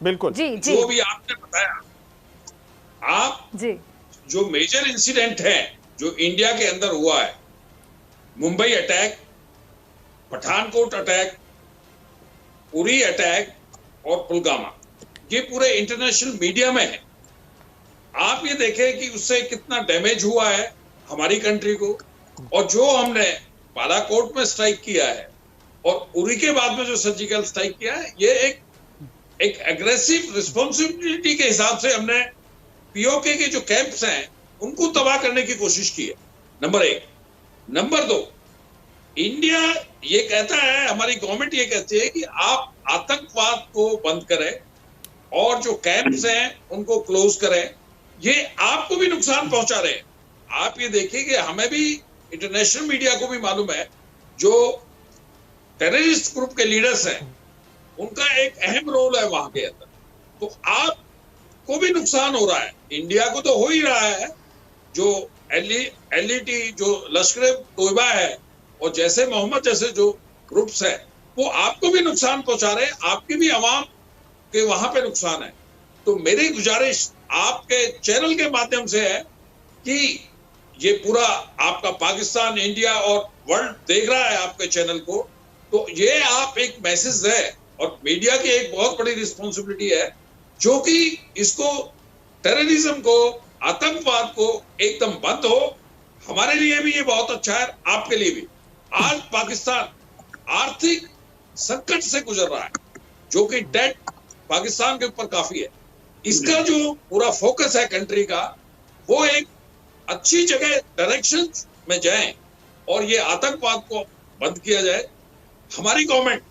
बिल्कुल जी जी जो भी आपने बताया, आप जी जो मेजर इंसिडेंट है जो इंडिया के अंदर हुआ है, Mumbai attack, Pathankot attack, Uri attack और पुलवामा, ये पूरे इंटरनेशनल मीडिया में है। आप ये देखें कि उससे कितना डैमेज हुआ है हमारी कंट्री को, और जो हमने बालाकोट में स्ट्राइक किया है और उरी के बाद में जो सर्जिकल स्ट्राइक किया है, ये एक एग्रेसिव रिस्पॉन्सिबिलिटी के हिसाब से हमने पीओके के जो कैंप्स हैं उनको तबाह करने की कोशिश की है, नंबर एक। नंबर दो, इंडिया ये कहता है, हमारी गवर्नमेंट ये कहती है कि आप आतंकवाद को बंद करें और जो कैंप्स हैं उनको क्लोज करें। ये आपको भी नुकसान पहुंचा रहे हैं। आप ये देखिए कि हमें भी, इंटरनेशनल मीडिया को भी मालूम है, जो टेररिस्ट ग्रुप के लीडर्स हैं उनका एक अहम रोल है वहां के अंदर। तो आपको भी नुकसान हो रहा है, इंडिया को तो हो ही रहा है। जो एलईटी, जो लश्कर तोयबा है और जैसे मोहम्मद जैसे जो ग्रुप्स है, वो आपको भी नुकसान पहुंचा रहे हैं, आपकी भी आवाम के वहां पे नुकसान है। तो मेरी गुजारिश आपके चैनल के माध्यम से है कि ये पूरा आपका पाकिस्तान, इंडिया और वर्ल्ड देख रहा है आपके चैनल को, तो ये आप एक मैसेज है, और मीडिया की एक बहुत बड़ी रिस्पॉन्सिबिलिटी है जो कि इसको, टेररिज्म को, आतंकवाद को एकदम बंद हो। हमारे लिए भी ये बहुत अच्छा है, आपके लिए भी। आज पाकिस्तान आर्थिक संकट से गुजर रहा है, जो कि डेट पाकिस्तान के ऊपर काफी है। इसका जो पूरा फोकस है कंट्री का, वो एक अच्छी जगह डायरेक्शन में जाए और ये आतंकवाद को बंद किया जाए। हमारी गवर्नमेंट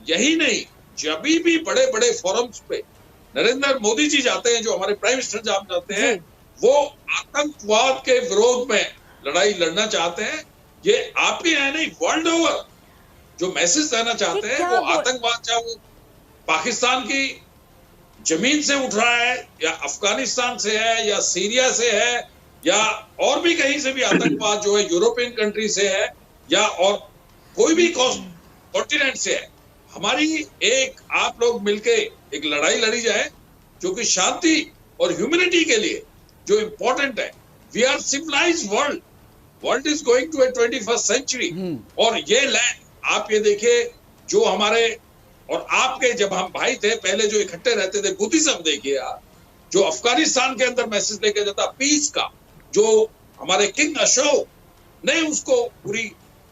यही नहीं, जब भी बड़े बड़े फोरम्स पे नरेंद्र मोदी जी जाते हैं, जो हमारे प्राइम मिनिस्टर साहब जाते हैं, वो आतंकवाद के विरोध में लड़ाई लड़ना चाहते हैं। ये आपके यहाँ नहीं, वर्ल्ड ओवर जो मैसेज देना चाहते हैं, वो आतंकवाद, चाहे वो पाकिस्तान की जमीन से उठ रहा है या अफगानिस्तान से है या सीरिया से है या और भी कहीं से भी आतंकवाद जो है यूरोपियन कंट्री से है या और कोई भी कॉन्टिनेंट से है, हमारी एक, आप लोग मिलके एक लड़ाई लड़ी जाए जो कि शांति और ह्यूमैनिटी के लिए जो इंपॉर्टेंट है। We are civilized world, world is going to a 21st century. और ये लैंड आप ये देखिए, जो हमारे और आपके, जब हम भाई थे पहले जो इकट्ठे रहते थे, बुद्धिज्म देखिए आप, जो अफगानिस्तान के अंदर मैसेज लेके जाता पीस का, जो हमारे किंग अशोक ने उसको पूरी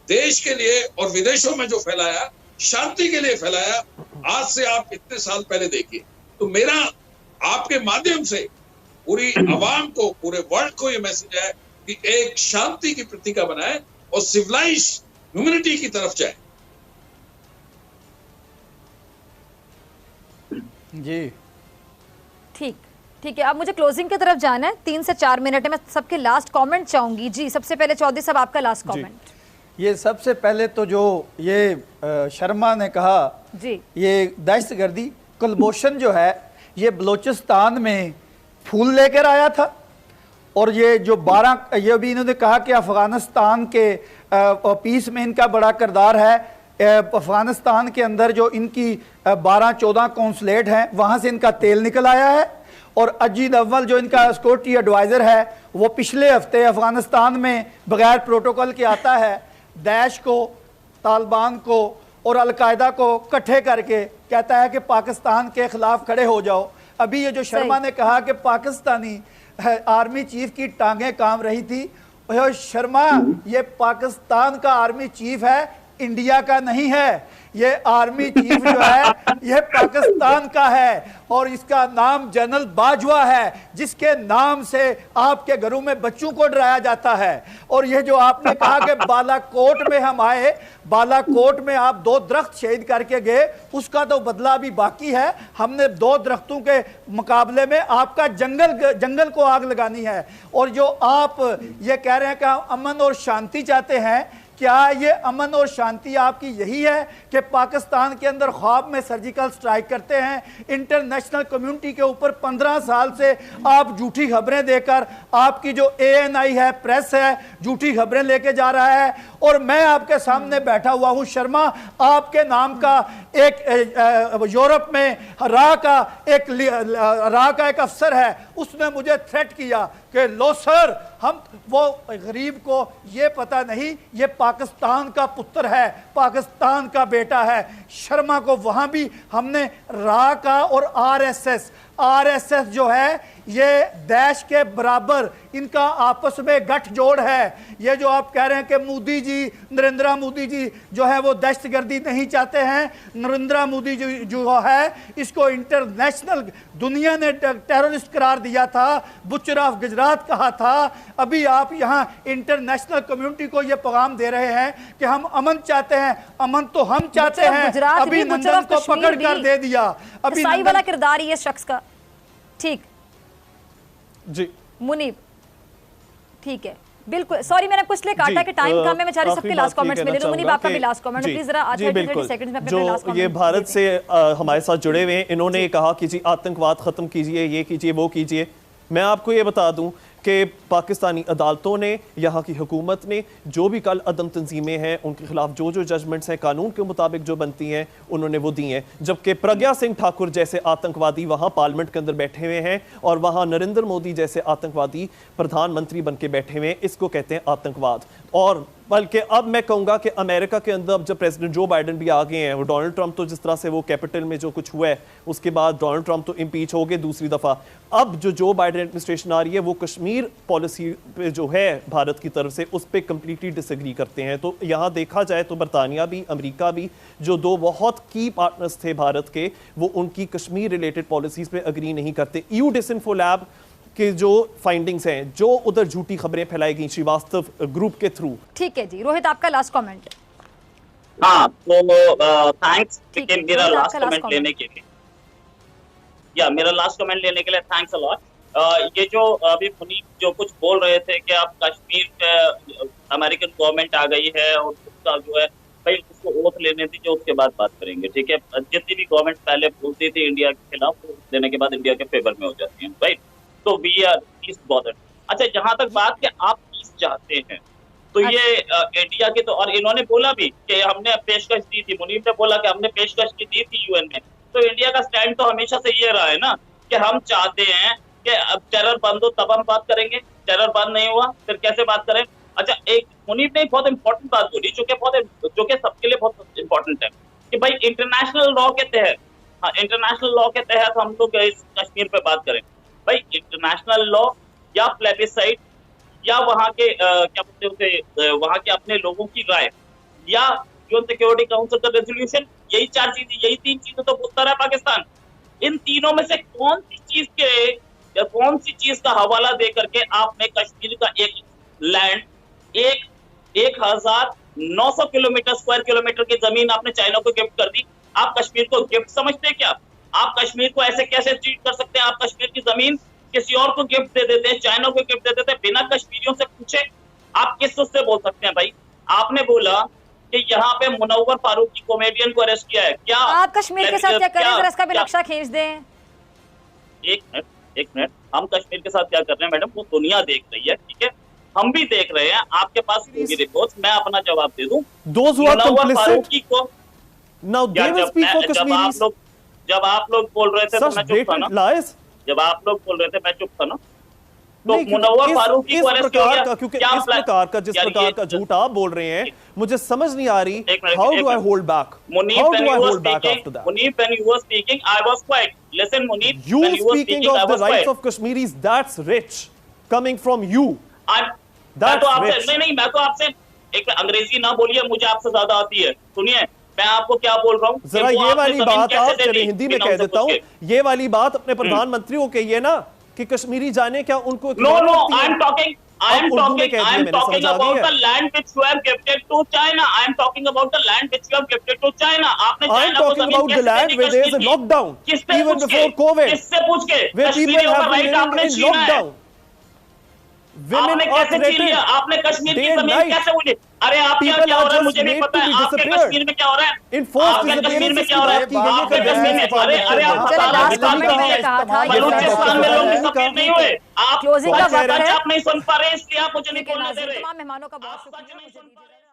देश के लिए और विदेशों में जो फैलाया, शांति के लिए फैलाया, आज से आप इतने साल पहले देखिए। तो मेरा आपके माध्यम से पूरी आवाम को, पूरे वर्ल्ड को ये मैसेज है कि एक शांति की प्रतीका बनाए और सिविलाइज ह्यूमैनिटी की तरफ जाए। जी ठीक ठीक है, अब मुझे क्लोजिंग की तरफ जाना है, 3 से 4 मिनट में सबके लास्ट कमेंट चाहूंगी। जी सबसे पहले चौधरी साहब आपका लास्ट कमेंट। ये सबसे पहले तो जो ये शर्मा ने कहा जी, ये दहशतगर्दी कुलभूषण जो है ये बलूचिस्तान में फूल लेकर आया था, और ये जो 12, ये भी इन्होंने कहा कि अफगानिस्तान के पीस में इनका बड़ा किरदार है। अफगानिस्तान के अंदर जो इनकी 12-14 कौंसलेट हैं वहाँ से इनका तेल निकल आया है, और अजीत अव्वल जो इनका सिक्योरिटी एडवाइज़र है वो पिछले हफ्ते अफगानिस्तान में बगैर प्रोटोकॉल के आता है, दैश को, तालिबान को और अलकायदा को इकट्ठे करके कहता है कि पाकिस्तान के ख़िलाफ़ खड़े हो जाओ। अभी ये जो शर्मा ने कहा कि पाकिस्तानी आर्मी चीफ की टांगें काम रही थी, शर्मा ये पाकिस्तान का आर्मी चीफ है, इंडिया का नहीं है। ये आर्मी चीफ जो है ये पाकिस्तान का है, और इसका नाम जनरल बाजवा है, जिसके नाम से आपके घरों में बच्चों को डराया जाता है। और ये जो आपने कहा कि बालाकोट में हम आए, बालाकोट में आप 2 दरख्त शहीद करके गए, उसका तो बदला अभी बाकी है। हमने 2 दरख्तों के मुकाबले में आपका जंगल को आग लगानी है। और जो आप ये कह रहे हैं कि हम अमन और शांति चाहते हैं, क्या ये अमन और शांति आपकी यही है कि पाकिस्तान के अंदर ख्वाब में सर्जिकल स्ट्राइक करते हैं? इंटरनेशनल कम्युनिटी के ऊपर 15 साल से आप झूठी खबरें देकर, आपकी जो ANI है, प्रेस है, झूठी खबरें लेके जा रहा है। और मैं आपके सामने बैठा हुआ हूं शर्मा, आपके नाम का एक यूरोप में रा का एक अफसर है, उसने मुझे थ्रेट किया कि लो सर, हम वो गरीब को ये पता नहीं ये पाकिस्तान का पुत्र है, पाकिस्तान का बेटा है। शर्मा को वहां भी हमने रा का और RSS जो है ये दैश के बराबर, इनका आपस में गठजोड़ है। ये जो आप कह रहे हैं कि मोदी जी, नरेंद्र मोदी जी जो है वो दहशतगर्दी नहीं चाहते हैं, नरेंद्र मोदी जी जो है इसको इंटरनेशनल दुनिया ने टेररिस्ट करार दिया था, बुचर ऑफ गुजरात कहा था। अभी आप यहाँ इंटरनेशनल कम्युनिटी को ये पैगाम दे रहे हैं कि हम अमन चाहते हैं। अमन तो हम चाहते हैं, अभी नंदन को पकड़ कर दे दिया, अभी वाला किरदार ही है शख्स का। ठीक जी मुनीब, ठीक है, बिल्कुल सॉरी मैंने कुछ लिए काटा कि टाइम कम है, मैं चाह रही सबके लास्ट कमेंट्स में ले लूं। मुनीब आपका भी लास्ट कमेंट प्लीज, जरा 30 सेकंड्स में अपने लास्ट कमेंट। ये भारत से हमारे साथ जुड़े हुए हैं, इन्होंने ये कहा कि जी आतंकवाद खत्म कीजिए, ये कीजिए, वो कीजिए। मैं आपको ये बता दूं कि पाकिस्तानी अदालतों ने, यहाँ की हुकूमत ने जो भी कल अदम तंजीमें हैं उनके खिलाफ जो जजमेंट्स हैं कानून के मुताबिक जो बनती हैं उन्होंने वो दी हैं। जबकि प्रज्ञा सिंह ठाकुर जैसे आतंकवादी वहाँ पार्लियामेंट के अंदर बैठे हुए हैं और वहाँ नरेंद्र मोदी जैसे आतंकवादी प्रधानमंत्री बन के बैठे हुए हैं, इसको कहते हैं आतंकवाद। और बल्कि अब मैं कहूँगा कि अमेरिका के अंदर अब जब प्रेसिडेंट जो बाइडन भी आ गए हैं, वो डोनाल्ड ट्रंप तो जिस तरह से वो कैपिटल में जो कुछ हुआ है उसके बाद डोनाल्ड ट्रंप तो इम्पीच हो गए दूसरी दफ़ा। अब जो बाइडन एडमिनिस्ट्रेशन आ रही है वो कश्मीर पॉलिसी पे जो है भारत की तरफ से उस पर कंप्लीटली डिसएग्री करते हैं। तो यहाँ देखा जाए तो बरतानिया भी, अमेरिका भी, जो दो बहुत की पार्टनर्स थे भारत के, वो उनकी कश्मीर रिलेटेड पॉलिसीज पे अग्री नहीं करते। EU डिसइंफो लैब के जो फाइंडिंग्स हैं, जो उधर झूठी खबरें फैलाई गई श्रीवास्तव ग्रुप के थ्रू। ठीक है जी, रोहित आपका लास्ट कमेंट। हाँ तो थैंक्स मेरा लास्ट कमेंट लेने के लिए, या मेरा लास्ट कमेंट लेने के लिए थैंक्स अ लॉट। ये जो अभी मुनीब जो कुछ बोल रहे थे कि आप कश्मीर के अमेरिकन गवर्नमेंट आ गई है और उसका जो है भाई उसको ओथ लेने दीजिए, उसके बाद बात करेंगे, ठीक है। जितनी भी गवर्नमेंट पहले बोलती थी इंडिया के खिलाफ, ओथ लेने के बाद इंडिया के फेवर में हो जाती है, राइट। तो वी आर पीस बॉदर्ड। अच्छा, जहां तक बात कि आप पीस चाहते हैं तो ये इंडिया के तो, और इन्होंने बोला भी कि हमने पेशकश दी थी, मुनीब ने बोला कि हमने पेशकश की दी थी UN में। तो इंडिया का स्टैंड तो हमेशा से ये रहा है ना कि हम चाहते हैं कि अब टेरर बंद हो तब हम बात करेंगे, टेरर बंद नहीं हुआ फिर कैसे बात करें। अच्छा, एक मुनीब ने एक बहुत इंपॉर्टेंट बात बोली जो कि सबके लिए बहुत इंपॉर्टेंट है कि भाई इंटरनेशनल लॉ के तहत, हाँ इंटरनेशनल लॉ के तहत हम लोग इस कश्मीर पे बात करें। भाई इंटरनेशनल लॉ या प्लेबिसाइड या वहाँ के क्या बोलते होते वहाँ के अपने लोगों की राय या यूएन सिक्योरिटी काउंसिल का रेजोल्यूशन, यही चार चीजें, यही तीन चीजें तो पूछता रहा पाकिस्तान। इन तीनों में से कौन सी चीज का हवाला दे करके आपने कश्मीर का एक लैंड 1900 किलोमीटर स्क्वायर किलोमीटर की जमीन आपने चाइना को गिफ्ट कर दी? आप कश्मीर को गिफ्ट समझते हैं क्या? आप कश्मीर को ऐसे कैसे ट्रीट कर सकते हैं? आप कश्मीर की जमीन किसी और को गिफ्ट दे देते हैं, चाइना को गिफ्ट दे देते हैं बिना कश्मीरियों से पूछे। आप किस उससे बोल सकते हैं भाई? आपने बोला कि यहाँ पे मुनव्वर फारूकी कॉमेडियन को अरेस्ट किया है, क्या आप कश्मीर के साथ क्या करें, जरा इसका भी नक्शा खींच दें। एक मिनट, हम कश्मीर के साथ क्या कर रहे हैं मैडम, वो दुनिया देख रही है, ठीक है, हम भी देख रहे हैं। आपके पास होगी रिपोर्ट, मैं अपना जवाब दे दूं। मुनव्वर फारूकी को जब आप लोग बोल रहे थे तो मैं चुप था ना, जब आप लोग बोल रहे थे मैं चुप था ना। तो मुनव्वर फारूकी को अरेस्ट किया गया, क्योंकि इस प्रकार का जिस प्रकार का झूठ आप बोल रहे हैं मुझे समझ नहीं आ रही। How do I hold back? Munib, when you were speaking, I was quiet. Listen, Munib, you when you were speaking I of the was rights quiet. of Kashmiris, that's rich coming from you. मैं तो आपसे मैं तो आपसे एक अंग्रेजी ना बोलिए, मुझे आपसे ज्यादा आती है। सुनिए मैं आपको क्या बोल रहा हूँ, जरा ये वाली बात आप हिंदी में कह देता हूँ, ये वाली बात अपने प्रधानमंत्री को कहिए ना कि कश्मीरी जाने क्या उनको। No, I am talking about the land which you have gifted to China. I am talking about the land which you have gifted to China. आपने I am talking about the land where there is a lockdown even before COVID, किससे पूछ के where people have been in lockdown, Women आपने कैसे छीन operated लिया? आपने कश्मीर की day and जमीन night. कैसे उड़ी? अरे आप क्या People क्या हो are रहा है just मुझे भी made पता to है। be आपके disappeared. कश्मीर में क्या हो रहा है? Enforced आपके कश्मीर में disappearances क्या हो रहा है? की बात की गई है, आपके कर रहे कश्मीर हैं में इस्तेमाल अरे अरे आप चलो, बता रहे last हो comment पाकिस्तान मैंने में कहा था, ये बलूचिस्तान में लोग है। डिसअपियर नहीं हुए। आप Closing का सच वक्त है। आप नहीं सुन पा रहे इसलिए आप मुझे नहीं ठीक है बोलने दे नाज़रीन, रहे। तमाम मेहमानों का बहुत आप सच शुक्रिया, नहीं मुझे सुन पा दीजिए रहे।